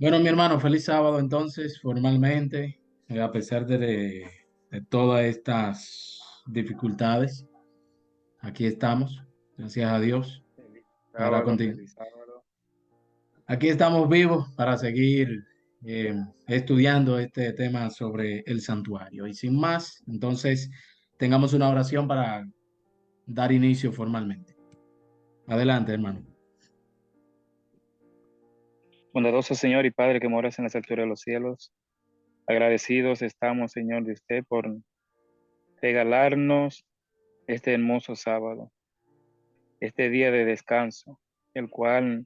Bueno, mi hermano, feliz sábado entonces, formalmente, a pesar de todas estas dificultades, aquí estamos, gracias a Dios, Feliz para sábado, continuar. feliz sábado. Aquí estamos vivos para seguir estudiando este tema sobre el santuario. Y sin más, entonces, tengamos una oración para dar inicio formalmente. Adelante, hermano. Bondadoso Señor y Padre que moras en las alturas de los cielos, agradecidos estamos, Señor, de usted por regalarnos este hermoso sábado, este día de descanso, el cual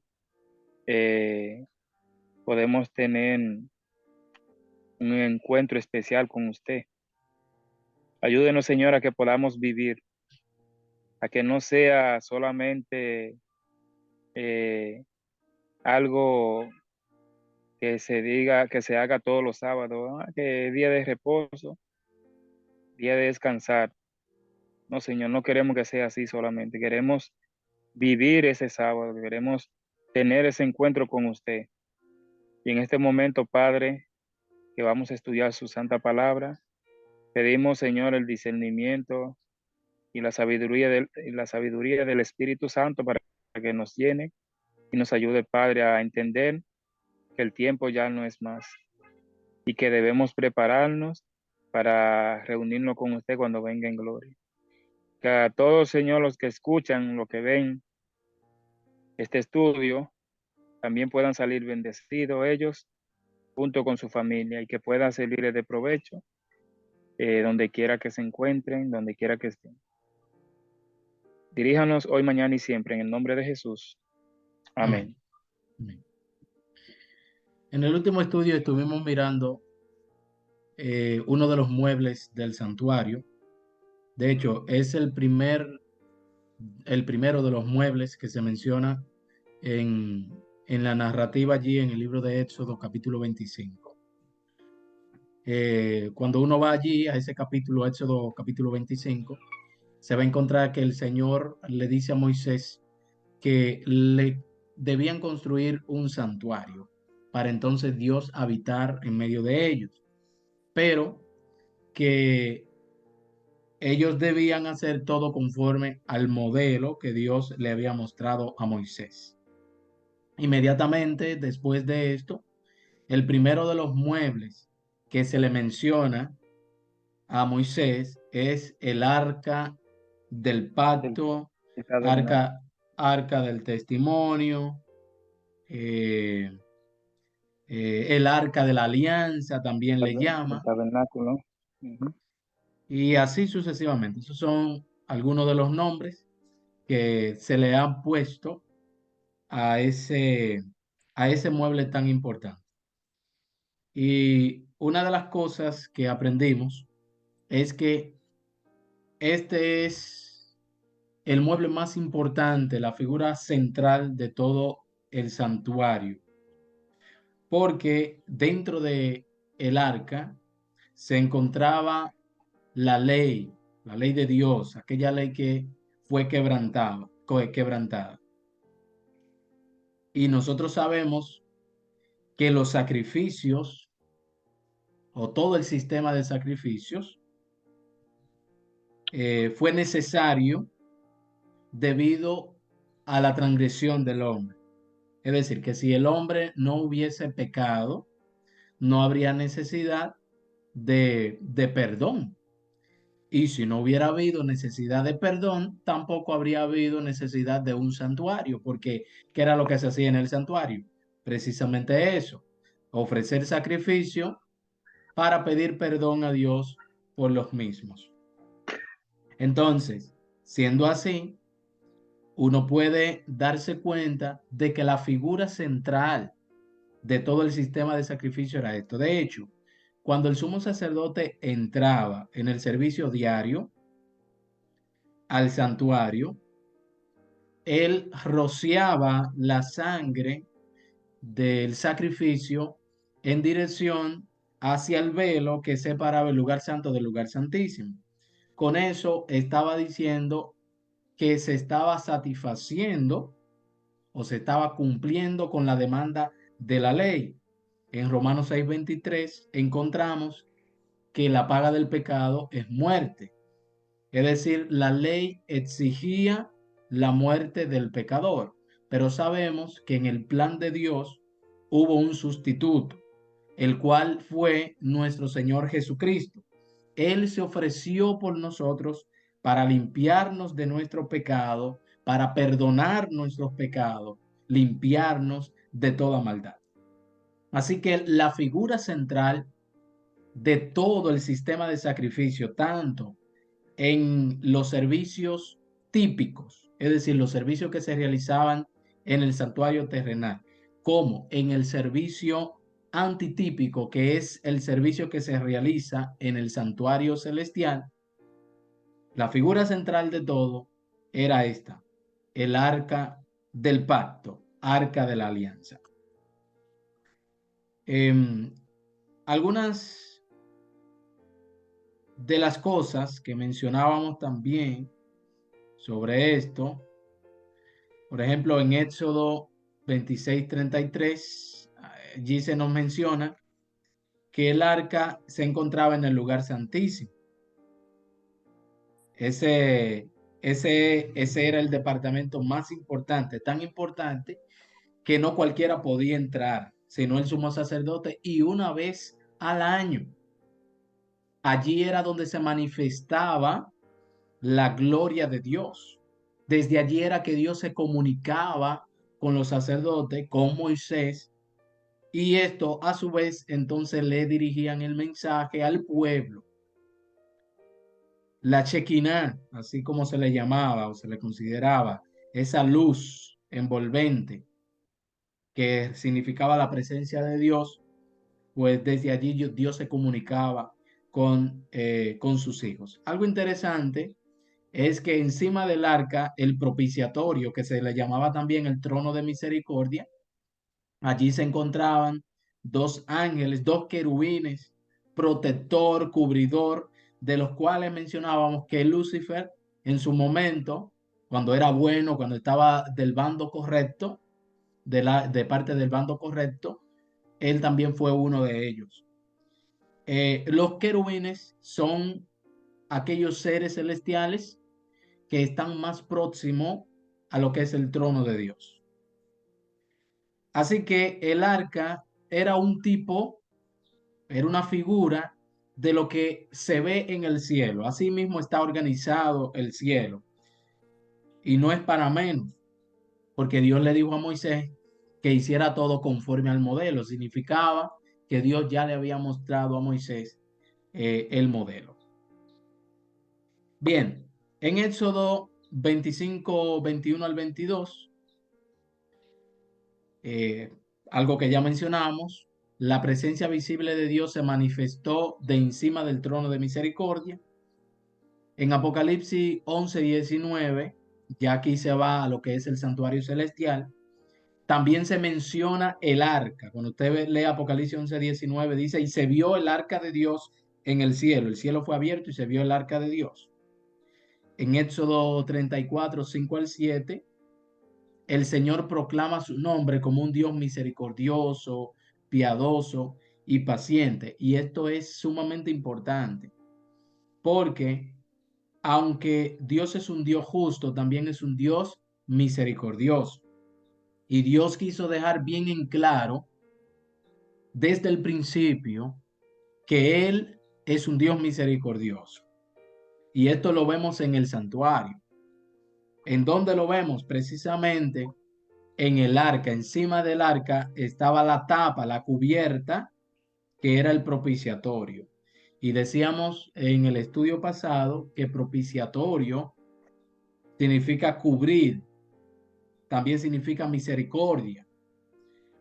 eh, podemos tener un encuentro especial con usted. Ayúdenos, Señor, a que podamos vivir, a que no sea solamente eh, algo que se diga, que se haga todos los sábados, que día de reposo, día de descansar. No, Señor, no queremos que sea así solamente. Queremos vivir ese sábado, queremos tener ese encuentro con usted. Y en este momento, Padre, que vamos a estudiar su santa palabra, pedimos, Señor, el discernimiento y la sabiduría del Espíritu Santo para que nos llene y nos ayude, Padre, a entender que el tiempo ya no es más y que debemos prepararnos para reunirnos con usted cuando venga en gloria. Que a todos, Señor, los que escuchan, los que ven este estudio, también puedan salir bendecidos ellos junto con su familia y que puedan servirles de provecho donde quiera que se encuentren, donde quiera que estén. Diríjanos hoy, mañana y siempre en el nombre de Jesús. Amén. Amén. Amén. En el último estudio estuvimos mirando uno de los muebles del santuario. De hecho, es el primero de los muebles que se menciona en la narrativa allí en el libro de Éxodo, capítulo 25. Cuando uno va allí a ese capítulo, Éxodo, capítulo 25, se va a encontrar que el Señor le dice a Moisés que le debían construir un santuario para entonces Dios habitar en medio de ellos, pero que ellos debían hacer todo conforme al modelo que Dios le había mostrado a Moisés. Inmediatamente después de esto, el primero de los muebles que se le menciona a Moisés es el arca del El, pacto, el tabernáculo. arca, arca del testimonio, eh, el arca de la alianza también le El llama, tabernáculo. Ujú. y así sucesivamente. Esos son algunos de los nombres que se le han puesto a a ese mueble tan importante. Y una de las cosas que aprendimos es que este es el mueble más importante, la figura central de todo el santuario, porque dentro de el arca se encontraba la la ley de Dios, aquella ley que fue quebrantada. Y nosotros sabemos que los sacrificios o todo el sistema de sacrificios fue necesario debido a la transgresión del hombre. Es decir, que si el hombre no hubiese pecado, no habría necesidad de perdón. Y si no hubiera habido necesidad de perdón, tampoco habría habido necesidad de un santuario, porque ¿qué era lo que se hacía en el santuario? Precisamente eso, ofrecer sacrificio para pedir perdón a Dios por los mismos. Entonces, siendo así, uno puede darse cuenta de que la figura central de todo el sistema de sacrificio era esto. De hecho, cuando el sumo sacerdote entraba en el servicio diario al santuario, él rociaba la sangre del sacrificio en dirección hacia el velo que separaba el lugar santo del lugar santísimo. Con eso estaba diciendo que se estaba satisfaciendo o se estaba cumpliendo con la demanda de la ley. En Romanos 6:23 encontramos que la paga del pecado es muerte. Es decir, la ley exigía la muerte del pecador, pero sabemos que en el plan de Dios hubo un sustituto, el cual fue nuestro Señor Jesucristo. Él se ofreció por nosotros para limpiarnos de nuestro pecado, para perdonar nuestros pecados, limpiarnos de toda maldad. Así que la figura central de todo el sistema de sacrificio, tanto en los servicios típicos, es decir, los servicios que se realizaban en el santuario terrenal, como en el servicio antitípico, que es el servicio que se realiza en el santuario celestial, la figura central de todo era esta, el arca del pacto, arca de la alianza. Algunas de las cosas que mencionábamos también sobre esto, por ejemplo, en Éxodo 26:33, allí se nos menciona que el arca se encontraba en el lugar santísimo. Ese era el departamento más importante, tan importante que no cualquiera podía entrar, sino el sumo sacerdote, y una vez al año. Allí era donde se manifestaba la gloria de Dios. Desde allí era que Dios se comunicaba con los sacerdotes, con Moisés, y esto a su vez entonces le dirigían el mensaje al pueblo. La Shekinah, así como se le llamaba o se le consideraba, esa luz envolvente que significaba la presencia de Dios, pues desde allí Dios se comunicaba con sus hijos. Algo interesante es que encima del arca, el propiciatorio, que se le llamaba también el trono de misericordia, allí se encontraban dos ángeles, dos querubines, protector, cubridor, de los cuales mencionábamos que Lucifer en su momento, cuando era bueno, cuando estaba del bando correcto, de parte del bando correcto, él también fue uno de ellos. Los querubines son aquellos seres celestiales que están más próximos a lo que es el trono de Dios. Así que el arca era un tipo, era una figura de lo que se ve en el cielo. Así mismo está organizado el cielo. Y no es para menos, porque Dios le dijo a Moisés que hiciera todo conforme al modelo. Significaba que Dios ya le había mostrado a Moisés el modelo. Bien, en Éxodo 25, 21 al 22, eh, algo que ya mencionamos, la presencia visible de Dios se manifestó de encima del trono de misericordia. En Apocalipsis 11, 19, ya aquí se va a lo que es el santuario celestial, también se menciona el arca. Cuando usted lee Apocalipsis 11, 19, dice, y se vio el arca de Dios en el cielo fue abierto y se vio el arca de Dios. En Éxodo 34, 5 al 7, el Señor proclama su nombre como un Dios misericordioso, piadoso y paciente. Y esto es sumamente importante porque aunque Dios es un Dios justo, también es un Dios misericordioso. Y Dios quiso dejar bien en claro desde el principio que Él es un Dios misericordioso. Y esto lo vemos en el santuario. ¿En dónde lo vemos? Precisamente en el arca. Encima del arca estaba la tapa, la cubierta, que era el propiciatorio. Y decíamos en el estudio pasado que propiciatorio significa cubrir, también significa misericordia.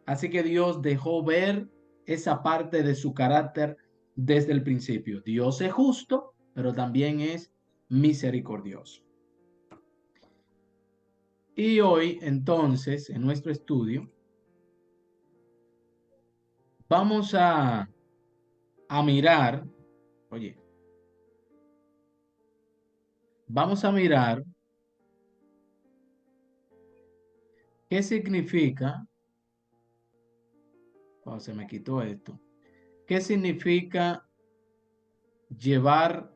Así que Dios dejó ver esa parte de su carácter desde el principio. Dios es justo, pero también es misericordioso. Y hoy, entonces, en nuestro estudio, vamos a mirar, oye, vamos a mirar qué significa Oh, se me quitó esto. ¿Qué significa llevar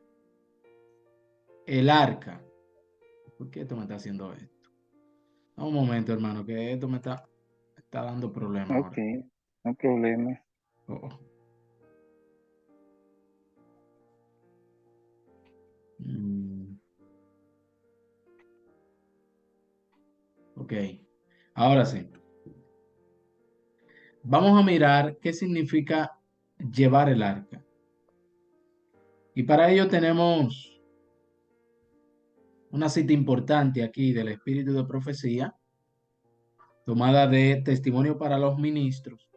el arca? ¿Por qué esto me está haciendo esto? Un momento, hermano, que esto me está dando problemas Ok, ahora. no hay problema. Oh, oh. Mm, ok, ahora sí. Vamos a mirar qué significa llevar el arca. Y para ello tenemos una cita importante aquí del Espíritu de Profecía, tomada de Testimonio para los Ministros,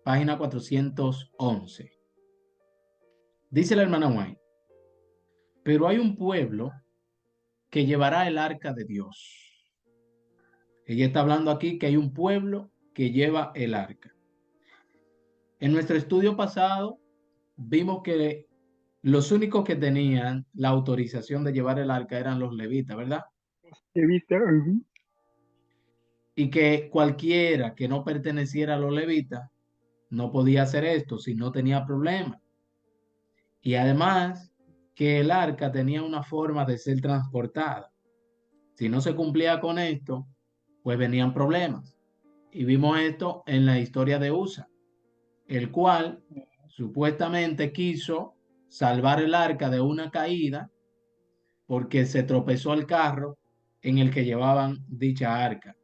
página 411. Dice la hermana White, pero hay un pueblo que llevará el arca de Dios. Ella está hablando aquí que hay un pueblo que lleva el arca. En nuestro estudio pasado vimos que los únicos que tenían la autorización de llevar el arca eran los levitas, ¿verdad? Evita, ujú. Y que cualquiera que no perteneciera a los levitas no podía hacer esto si no tenía problema. Y además que el arca tenía una forma de ser transportada. Si no se cumplía con esto, pues venían problemas. Y vimos esto en la historia de Usa, el cual supuestamente quiso salvar el arca de una caída porque se tropezó el carro en el que llevaban dicha arca.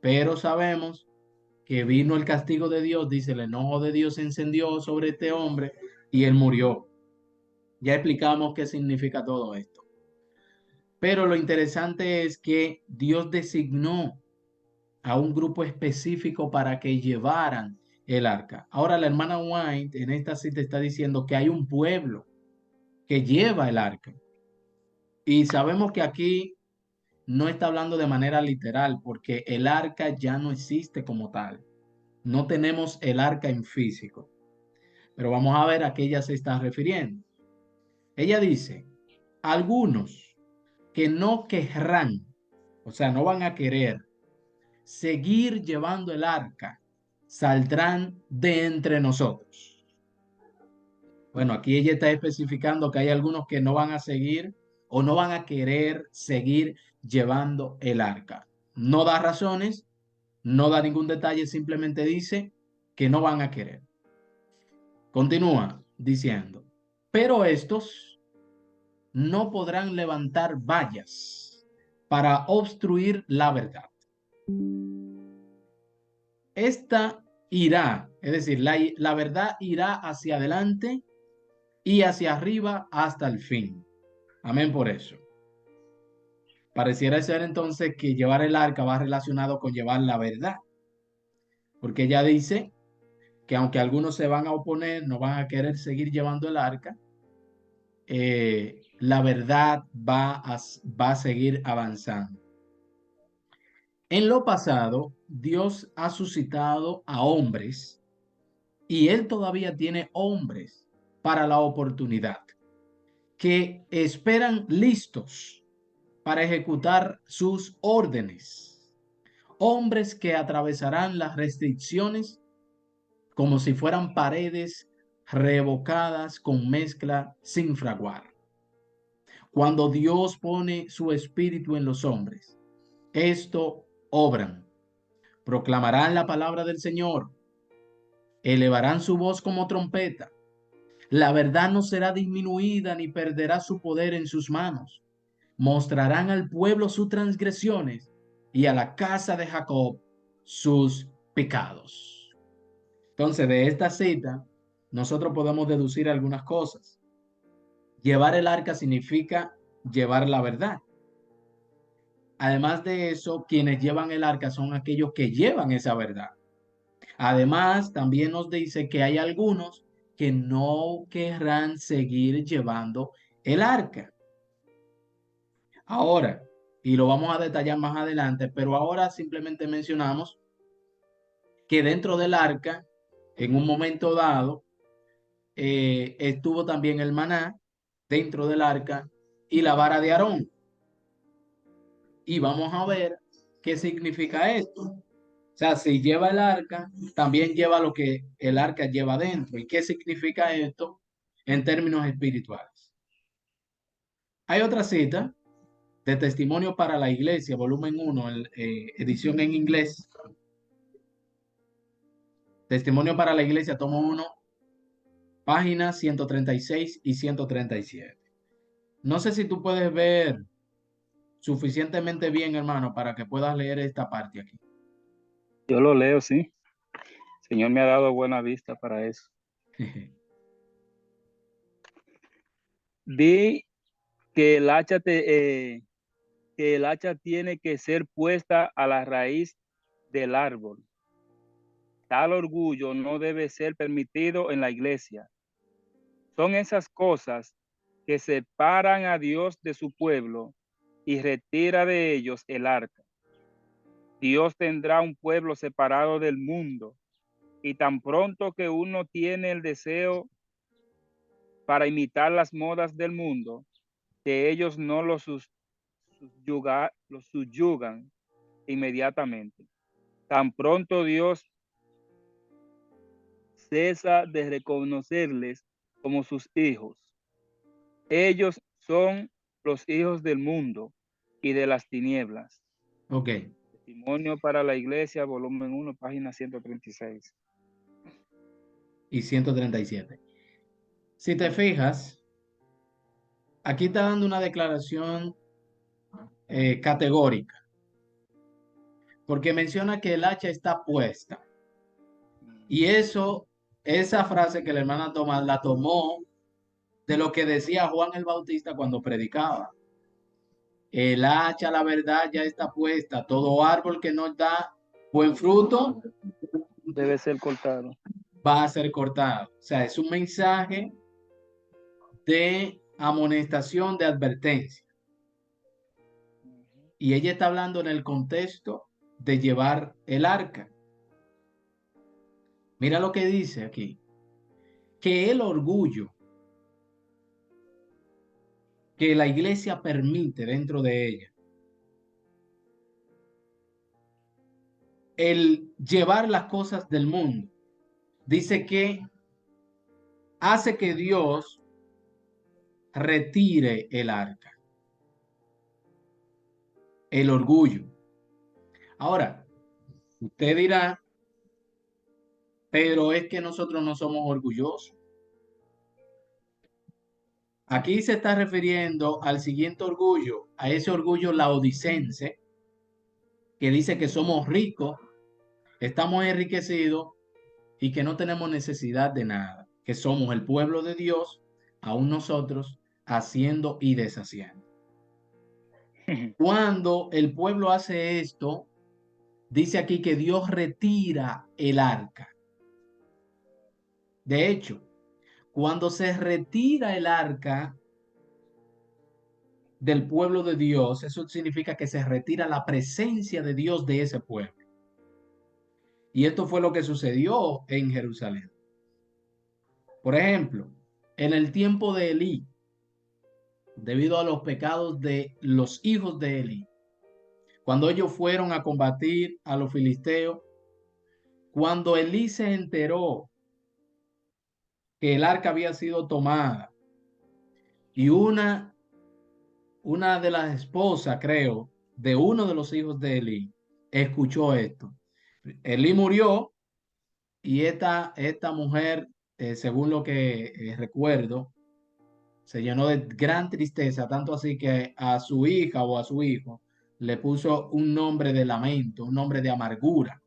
Pero sabemos que vino el castigo de Dios, dice, el enojo de Dios se encendió sobre este hombre y él murió. Ya explicamos qué significa todo esto. Pero lo interesante es que Dios designó a un grupo específico para que llevaran el arca. Ahora la hermana White en esta cita está diciendo que hay un pueblo que lleva el arca. Y sabemos que aquí no está hablando de manera literal porque el arca ya no existe como tal. No tenemos el arca en físico. Pero vamos a ver a qué ella se está refiriendo. Ella dice, algunos que no querrán, o sea, no van a querer seguir llevando el arca, saldrán de entre nosotros. Bueno, aquí ella está especificando que hay algunos que no van a seguir o no van a querer seguir llevando el arca. No da razones, no da ningún detalle, simplemente dice que no van a querer. Continúa diciendo, pero estos no podrán levantar vallas para obstruir la verdad. Esta irá, es decir, la verdad irá hacia adelante y hacia arriba hasta el fin. Amén por eso. Pareciera ser entonces que llevar el arca va relacionado con llevar la verdad, porque ella dice que aunque algunos se van a oponer, no van a querer seguir llevando el arca, la verdad va a seguir avanzando. En lo pasado, Dios ha suscitado a hombres y Él todavía tiene hombres para la oportunidad que esperan listos para ejecutar sus órdenes. Hombres que atravesarán las restricciones como si fueran paredes revocadas con mezcla sin fraguar. Cuando Dios pone su espíritu en los hombres, esto obran, proclamarán la palabra del Señor, elevarán su voz como trompeta. La verdad no será disminuida ni perderá su poder en sus manos. Mostrarán al pueblo sus transgresiones y a la casa de Jacob sus pecados. Entonces, de esta cita, nosotros podemos deducir algunas cosas. Llevar el arca significa llevar la verdad. Además de eso, quienes llevan el arca son aquellos que llevan esa verdad. Además, también nos dice que hay algunos que no querrán seguir llevando el arca. Ahora, y lo vamos a detallar más adelante, pero ahora simplemente mencionamos que dentro del arca, en un momento dado, estuvo también el maná dentro del arca y la vara de Aarón. Y vamos a ver qué significa esto. O sea, si lleva el arca, también lleva lo que el arca lleva dentro. ¿Y qué significa esto en términos espirituales? Hay otra cita de Testimonio para la Iglesia, volumen 1, edición en inglés. Testimonio para la Iglesia, tomo 1, páginas 136 y 137. No sé si tú puedes ver suficientemente bien, hermano, para que puedas leer esta parte aquí. Yo lo leo, sí. El Señor me ha dado buena vista para eso. Di que que el hacha tiene que ser puesta a la raíz del árbol. Tal orgullo no debe ser permitido en la iglesia. Son esas cosas que separan a Dios de su pueblo y retira de ellos el arca. Dios tendrá un pueblo separado del mundo, y tan pronto que uno tiene el deseo para imitar las modas del mundo, que ellos no los subyugan inmediatamente. Tan pronto Dios cesa de reconocerles como sus hijos. Ellos son los hijos del mundo y de las tinieblas. Ok, Testimonio para la Iglesia, volumen 1, página 136. y 137. Si te fijas, aquí está dando una declaración categórica, porque menciona que el hacha está puesta. Y eso, esa frase que la hermana Tomás la tomó de lo que decía Juan el Bautista cuando predicaba. El hacha, la verdad, ya está puesta. Todo árbol que no da buen fruto Debe ser cortado. va a ser cortado. O sea, es un mensaje de amonestación, de advertencia. Y ella está hablando en el contexto de llevar el arca. Mira lo que dice aquí, que el orgullo que la iglesia permite dentro de ella, el llevar las cosas del mundo, dice que hace que Dios retire el arca, el orgullo. Ahora, usted dirá, pero es que nosotros no somos orgullosos. Aquí se está refiriendo al siguiente orgullo, a ese orgullo laodicense, que dice que somos ricos, estamos enriquecidos y que no tenemos necesidad de nada, que somos el pueblo de Dios, aún nosotros haciendo y deshaciendo. Cuando el pueblo hace esto, dice aquí que Dios retira el arca. De hecho, cuando se retira el arca del pueblo de Dios, eso significa que se retira la presencia de Dios de ese pueblo. Y esto fue lo que sucedió en Jerusalén. Por ejemplo, en el tiempo de Elí, debido a los pecados de los hijos de Elí, cuando ellos fueron a combatir a los filisteos, cuando Elí se enteró que el arca había sido tomada y una de las esposas, creo, de uno de los hijos de Elí, escuchó esto. Elí murió y esta mujer, según lo que recuerdo, se llenó de gran tristeza, tanto así que a su hija o a su hijo le puso un nombre de lamento, un nombre de amargura.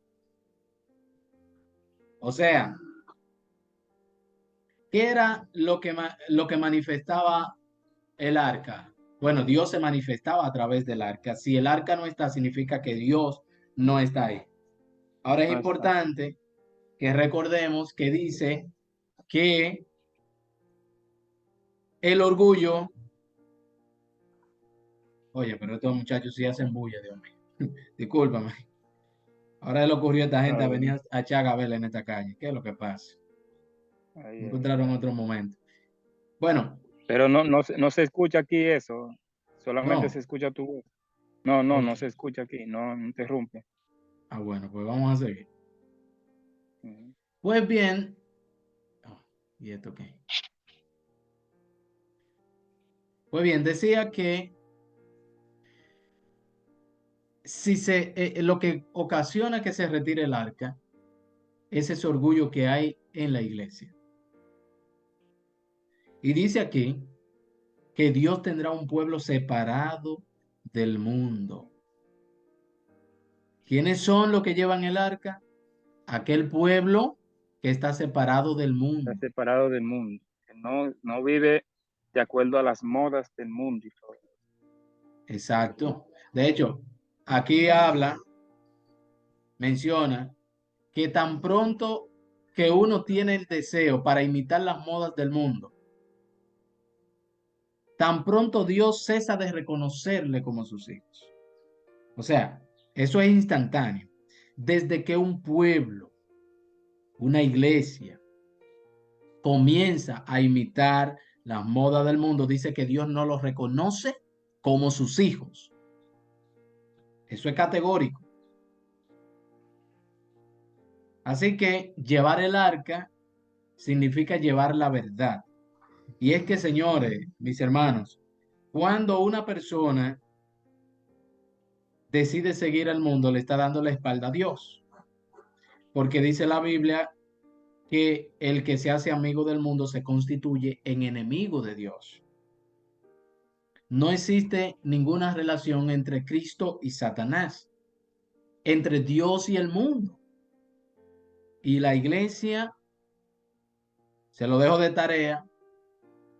O sea, ¿qué era lo que manifestaba el arca? Bueno, Dios se manifestaba a través del arca. Si el arca no está, significa que Dios no está ahí. Ahora es No está. importante que recordemos que dice que el orgullo, oye, pero estos muchachos sí hacen bulla, Dios mío. Discúlpame. Ahora le ocurrió a esta gente Está a venir bien. a echar gabela en esta calle. ¿Qué es lo que pasa? Ay, ay, Encontraron ay. otro momento. Bueno, Pero no se escucha aquí eso. Solamente se no. escucha tu voz. No Ok. se escucha aquí. No interrumpe. Ah, bueno, pues vamos a seguir. Ujú. Pues bien, oh, ¿y esto qué? Pues bien, decía que si lo que ocasiona que se retire el arca es ese orgullo que hay en la iglesia. Y dice aquí que Dios tendrá un pueblo separado del mundo. ¿Quiénes son los que llevan el arca? Aquel pueblo que está separado del Está mundo. separado del mundo, que no vive de acuerdo a las modas del mundo y todo. Exacto. De hecho, aquí habla, menciona que tan pronto que uno tiene el deseo para imitar las modas del mundo, tan pronto Dios cesa de reconocerle como sus hijos. O sea, eso es instantáneo. Desde que un pueblo, una iglesia, comienza a imitar las modas del mundo, dice que Dios no los reconoce como sus hijos. Eso es categórico. Así que llevar el arca significa llevar la verdad. Y es que, señores, mis hermanos, cuando una persona decide seguir al mundo, le está dando la espalda a Dios. Porque dice la Biblia que el que se hace amigo del mundo se constituye en enemigo de Dios. No existe ninguna relación entre Cristo y Satanás, entre Dios y el mundo. Y la iglesia, se lo dejo de tarea,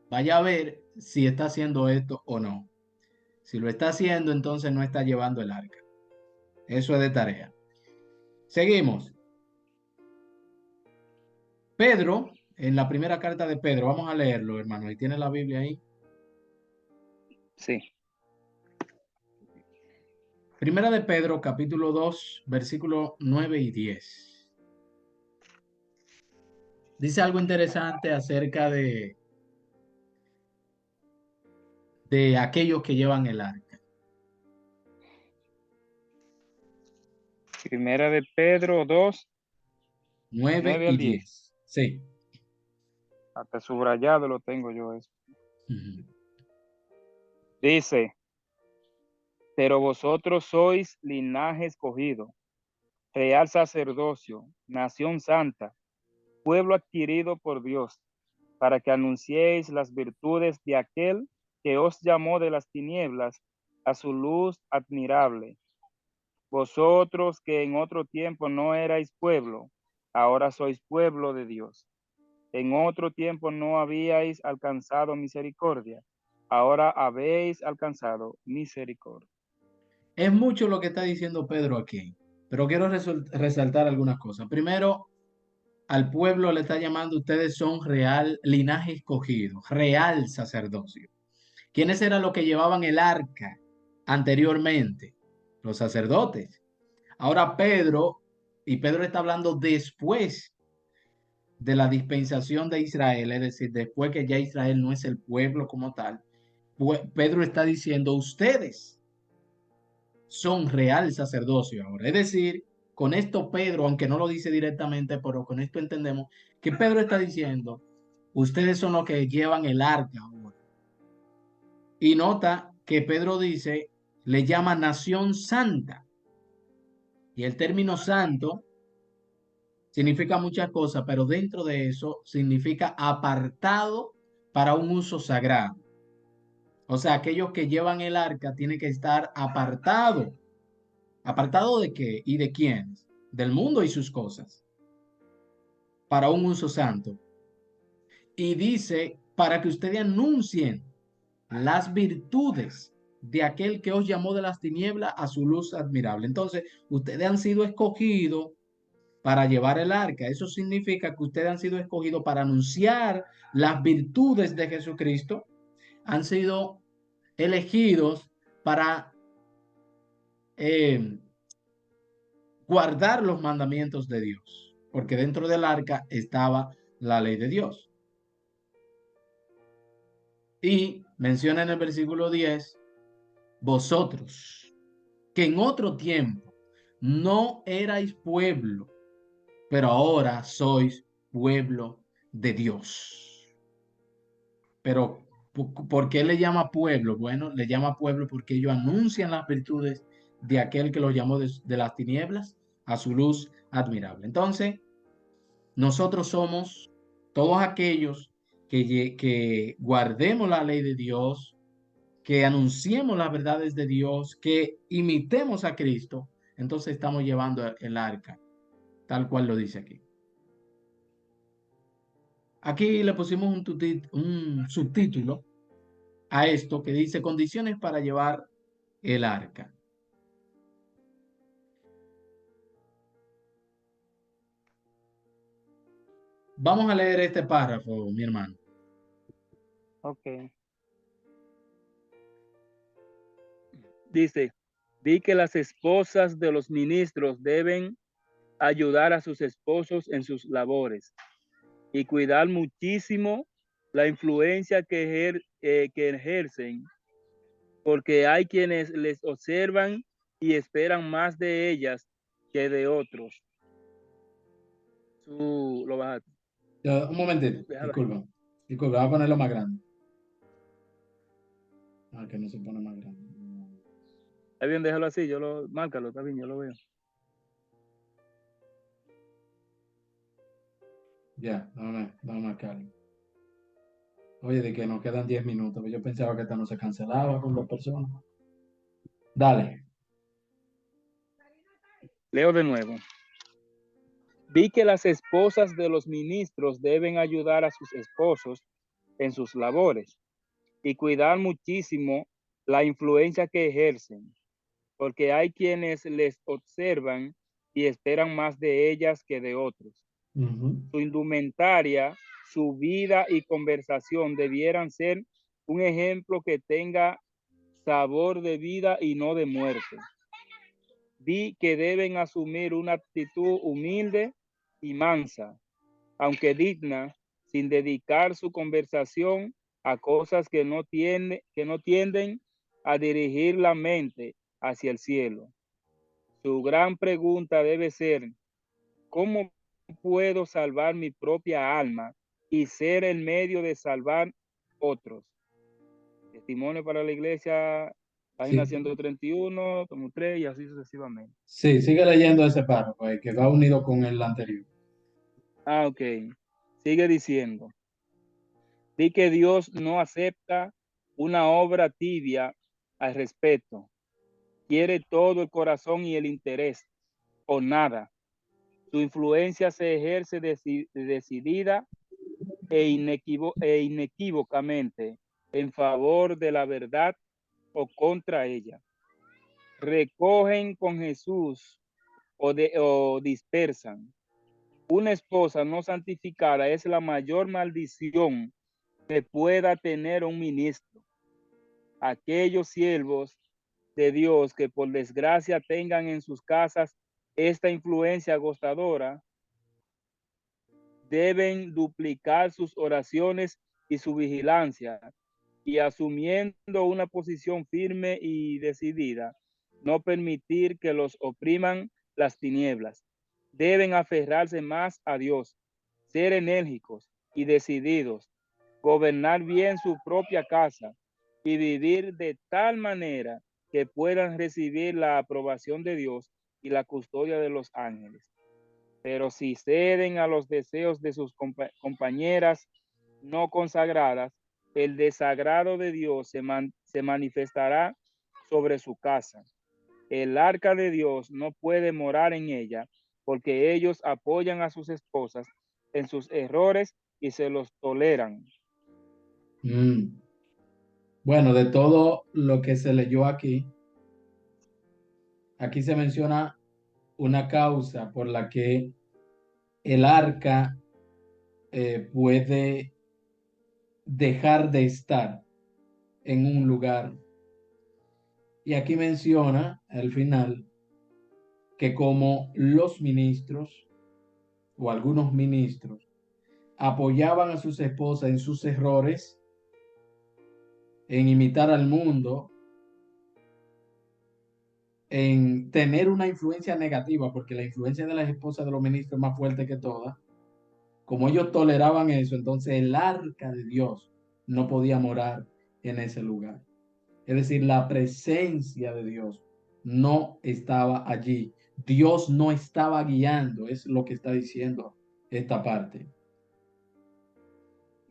vaya a ver si está haciendo esto o no. Si lo está haciendo, entonces no está llevando el arca. Eso es de tarea. Seguimos. Pedro, en la primera carta de Pedro, vamos a leerlo, hermano. ¿Y tiene la Biblia ahí? Sí, Primera de Pedro, capítulo 2, versículos 9 y 10. Dice algo interesante acerca de aquellos que llevan el arca. Primera de Pedro 2, 9 9 y al 10. 10. Sí. Hasta subrayado lo tengo yo eso. Ujú. Dice, pero vosotros sois linaje escogido, real sacerdocio, nación santa, pueblo adquirido por Dios, para que anunciéis las virtudes de aquel que os llamó de las tinieblas a su luz admirable. Vosotros que en otro tiempo no erais pueblo, ahora sois pueblo de Dios. En otro tiempo no habíais alcanzado misericordia, ahora habéis alcanzado misericordia. Es mucho lo que está diciendo Pedro aquí, pero quiero resaltar algunas cosas. Primero, al pueblo le está llamando, ustedes son real linaje escogido, real sacerdocio. ¿Quiénes eran los que llevaban el arca anteriormente? Los sacerdotes. Ahora Pedro, y Pedro está hablando después de la dispensación de Israel, es decir, después que ya Israel no es el pueblo como tal, Pedro está diciendo, ustedes son real sacerdocio ahora. Es decir, con esto Pedro, aunque no lo dice directamente, pero con esto entendemos que Pedro está diciendo, ustedes son los que llevan el arca ahora. Y nota que Pedro dice, le llama nación santa. Y el término santo significa muchas cosas, pero dentro de eso significa apartado para un uso sagrado. O sea, aquellos que llevan el arca tienen que estar apartados. ¿Apartado de qué y de quiénes? Del mundo y sus cosas, para un uso santo. Y dice, para que ustedes anuncien las virtudes de aquel que os llamó de las tinieblas a su luz admirable. Entonces, ustedes han sido escogidos para llevar el arca. Eso significa que ustedes han sido escogidos para anunciar las virtudes de Jesucristo. Han sido elegidos para eh, guardar los mandamientos de Dios, porque dentro del arca estaba la ley de Dios. Y menciona en el versículo 10, vosotros, que en otro tiempo no erais pueblo, pero ahora sois pueblo de Dios. Pero, ¿por qué le llama pueblo? Bueno, le llama pueblo porque ellos anuncian las virtudes de aquel que los llamó de las tinieblas a su luz admirable. Entonces, nosotros somos todos aquellos que guardemos la ley de Dios, que anunciemos las verdades de Dios, que imitemos a Cristo. Entonces estamos llevando el arca, tal cual lo dice aquí. Aquí le pusimos un subtítulo a esto que dice condiciones para llevar el arca. Vamos a leer este párrafo, mi hermano. Ok. Dice, vi que las esposas de los ministros deben ayudar a sus esposos en sus labores y cuidar muchísimo la influencia que ejercen, porque hay quienes les observan y esperan más de ellas que de otros. Lo bajaste. Un momentito, Déjalo ahí. disculpa. Disculpa, voy a ponerlo más grande. Ah, que no se pone más grande. Está bien, déjalo así, márcalo, está bien, yo lo veo. Ya, dame marcarlo. Oye, de que nos quedan 10 minutos. Yo pensaba que esta no se cancelaba con 2 personas. Dale. Leo de nuevo. Vi que las esposas de los ministros deben ayudar a sus esposos en sus labores y cuidar muchísimo la influencia que ejercen, porque hay quienes les observan y esperan más de ellas que de otros. Su indumentaria, su vida y conversación debieran ser un ejemplo que tenga sabor de vida y no de muerte. Vi que deben asumir una actitud humilde y mansa, aunque digna, sin dedicar su conversación a cosas que no tienden a dirigir la mente hacia el cielo. Su gran pregunta debe ser, ¿cómo puedo salvar mi propia alma y ser el medio de salvar otros? Testimonio para la iglesia, página Sí, 131, tomo 3 y así sucesivamente. sí, sigue leyendo ese párrafo, que va unido con el anterior. Ok. Sigue diciendo. Di que Dios no acepta una obra tibia al respecto. Quiere todo el corazón y el interés, o nada. Su influencia se ejerce decidida e inequívocamente en favor de la verdad o contra ella. Recogen con Jesús o dispersan. Una esposa no santificada es la mayor maldición que pueda tener un ministro. Aquellos siervos de Dios que por desgracia tengan en sus casas esta influencia agostadora, deben duplicar sus oraciones y su vigilancia y asumiendo una posición firme y decidida, no permitir que los opriman las tinieblas. Deben aferrarse más a Dios, ser enérgicos y decididos, gobernar bien su propia casa y vivir de tal manera que puedan recibir la aprobación de Dios y la custodia de los ángeles. Pero si ceden a los deseos de sus compañeras no consagradas, el desagrado de Dios se manifestará sobre su casa. El arca de Dios no puede morar en ella porque ellos apoyan a sus esposas en sus errores y se los toleran. Bueno, de todo lo que se leyó aquí, aquí se menciona una causa por la que el arca puede dejar de estar en un lugar. Y aquí menciona al final que como los ministros o algunos ministros apoyaban a sus esposas en sus errores, en imitar al mundo, en tener una influencia negativa, porque la influencia de las esposas de los ministros es más fuerte que todas. Como ellos toleraban eso, entonces el arca de Dios no podía morar en ese lugar. Es decir, la presencia de Dios no estaba allí. Dios no estaba guiando, es lo que está diciendo esta parte.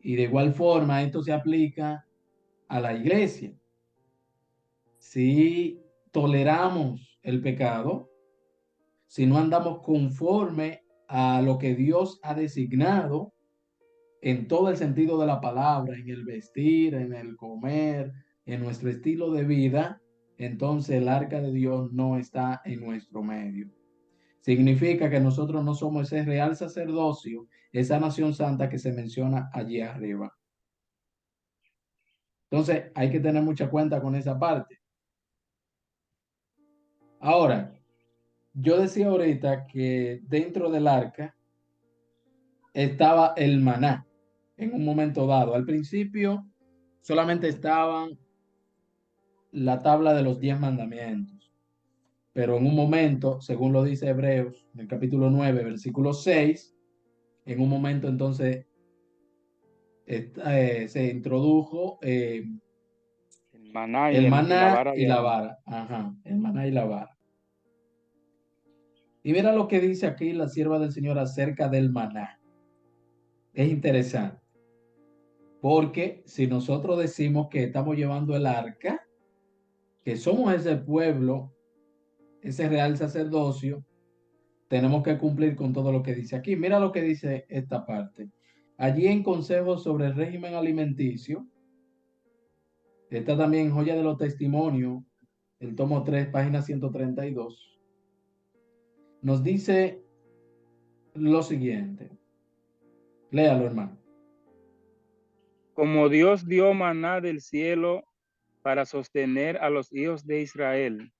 Y de igual forma, esto se aplica a la iglesia. Si toleramos el pecado, si no andamos conforme a lo que Dios ha designado en todo el sentido de la palabra, en el vestir, en el comer, en nuestro estilo de vida, entonces el arca de Dios no está en nuestro medio. Significa que nosotros no somos ese real sacerdocio, esa nación santa que se menciona allí arriba. Entonces hay que tener mucha cuenta con esa parte. Ahora, yo decía ahorita que dentro del arca estaba el maná en un momento dado. Al principio solamente estaban la tabla de los 10 mandamientos, pero en un momento, según lo dice Hebreos, en el capítulo 9 versículo 6, en un momento entonces se introdujo El maná el y la maná vara y de la Aarón. vara. Ajá, el maná y la vara. Y mira lo que dice aquí la sierva del Señor acerca del maná. Es interesante, porque si nosotros decimos que estamos llevando el arca, que somos ese pueblo, ese real sacerdocio, tenemos que cumplir con todo lo que dice aquí. Mira lo que dice esta parte. Allí en consejos sobre el régimen alimenticio, está también Joya de los Testimonios, el tomo 3 página 132. Nos dice lo siguiente. Léalo, hermano. Como Dios dio maná del cielo para sostener a los hijos de Israel,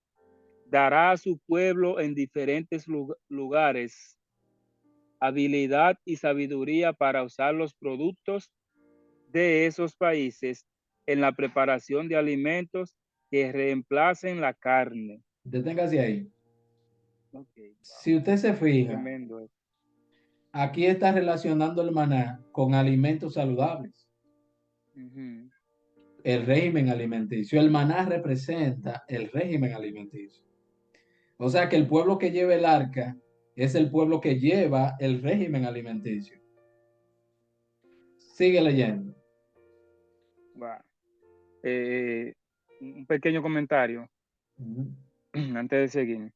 dará a su pueblo en diferentes lugares habilidad y sabiduría para usar los productos de esos países en la preparación de alimentos que reemplacen la carne. Deténgase ahí. Okay, wow, Si usted se fija, tremendo. aquí está relacionando el maná con alimentos saludables. Uh-huh. El régimen alimenticio. El maná representa el régimen alimenticio. O sea que el pueblo que lleva el arca es el pueblo que lleva el régimen alimenticio. Sigue leyendo. Wow. Eh, un pequeño comentario Ujú, antes de seguir.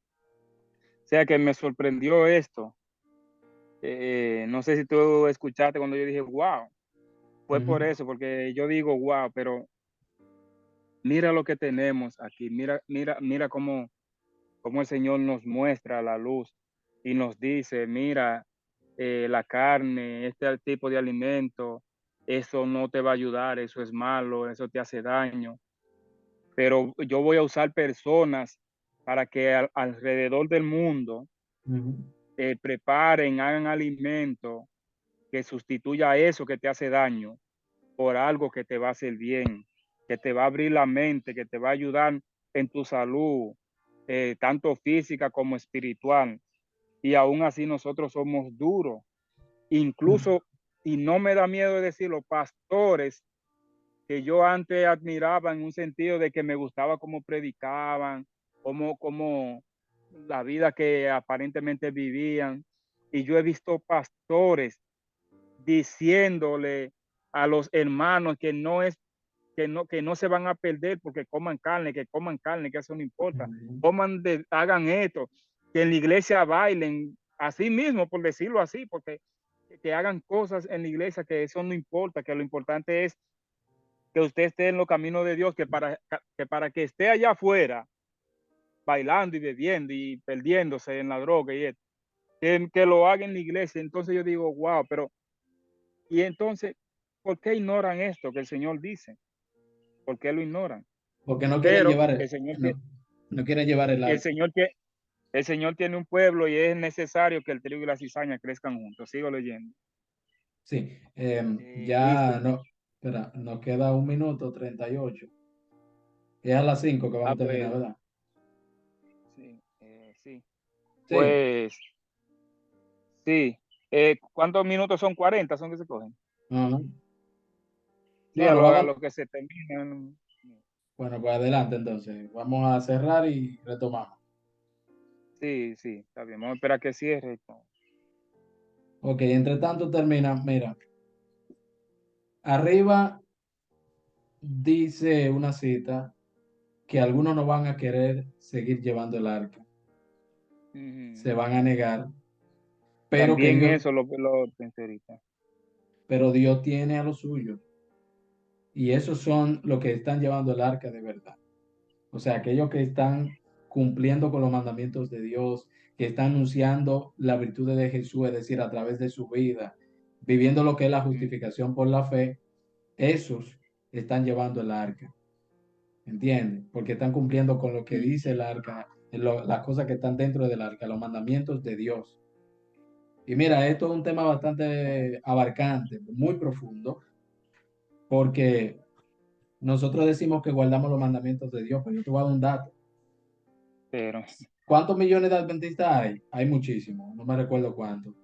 O sea que me sorprendió esto. No sé si tú escuchaste cuando yo dije, wow, fue por ujú, eso, porque yo digo, wow, pero mira lo que tenemos aquí, mira cómo el Señor nos muestra la luz y nos dice, mira, la carne, este tipo de alimento, eso no te va a ayudar, eso es malo, eso te hace daño, pero yo voy a usar personas para que alrededor del mundo ujú, preparen, hagan alimento que sustituya eso que te hace daño por algo que te va a hacer bien, que te va a abrir la mente, que te va a ayudar en tu salud, tanto física como espiritual. Y aún así nosotros somos duros. Incluso, y no me da miedo de decir, los pastores que yo antes admiraba en un sentido de que me gustaba cómo predicaban, cómo la vida que aparentemente vivían. Y yo he visto pastores diciéndole a los hermanos que no se van a perder porque coman carne, que eso no importa. ujú. Hagan esto, que en la iglesia bailen, así mismo, por decirlo así, porque que hagan cosas en la iglesia, que eso no importa, que lo importante es que usted esté en los caminos de Dios, que para que esté allá afuera, bailando y bebiendo y perdiéndose en la droga y esto, que lo haga en la iglesia. Entonces yo digo, wow, pero, y entonces, ¿por qué ignoran esto que el Señor dice? ¿Por qué lo ignoran? Porque no quieren Pero llevar, el Señor, no, no quieren llevar el el arca. Señor, el Señor tiene un pueblo y es necesario que el trigo y la cizaña crezcan juntos. Sigo leyendo. Sí, Dice, ya no, espera, nos queda 1 minuto 38. Es a las 5 que ah, vamos a terminar, pues, ¿verdad? Sí. Pues sí. ¿Cuántos minutos son? 40 son que se cogen. Ajá. Sí, a Bueno, lo, a vamos. lo que se terminan. Bueno, pues adelante entonces. Vamos a cerrar y retomamos. Sí, sí, está bien. Vamos a esperar que cierre. Ok, entre tanto termina. Mira, arriba dice una cita que algunos no van a querer seguir llevando el arca, se Ujú. van a negar, pero que También Dios, eso lo pensé ahorita. pero Dios tiene a los suyos y esos son los que están llevando el arca de verdad. O sea, aquellos que están cumpliendo con los mandamientos de Dios, que están anunciando la virtud de Jesús, es decir, a través de su vida, viviendo lo que es la Mm, justificación por la fe, esos están llevando el arca. ¿Entiendes? Porque están cumpliendo con lo que mm, dice el arca, las cosas que están dentro del arca, los mandamientos de Dios. Y mira, esto es un tema bastante abarcante, muy profundo, porque nosotros decimos que guardamos los mandamientos de Dios, pero yo te voy a dar un dato. pero ¿Cuántos millones de adventistas hay? Hay muchísimos, no me recuerdo cuántos,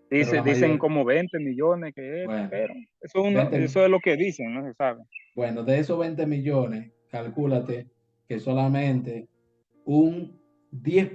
pero la dicen mayor, como 20 millones que es, bueno, pero eso, eso 20, es lo que dicen, no se sabe. bueno, de esos 20 millones, calcúlate que solamente un 10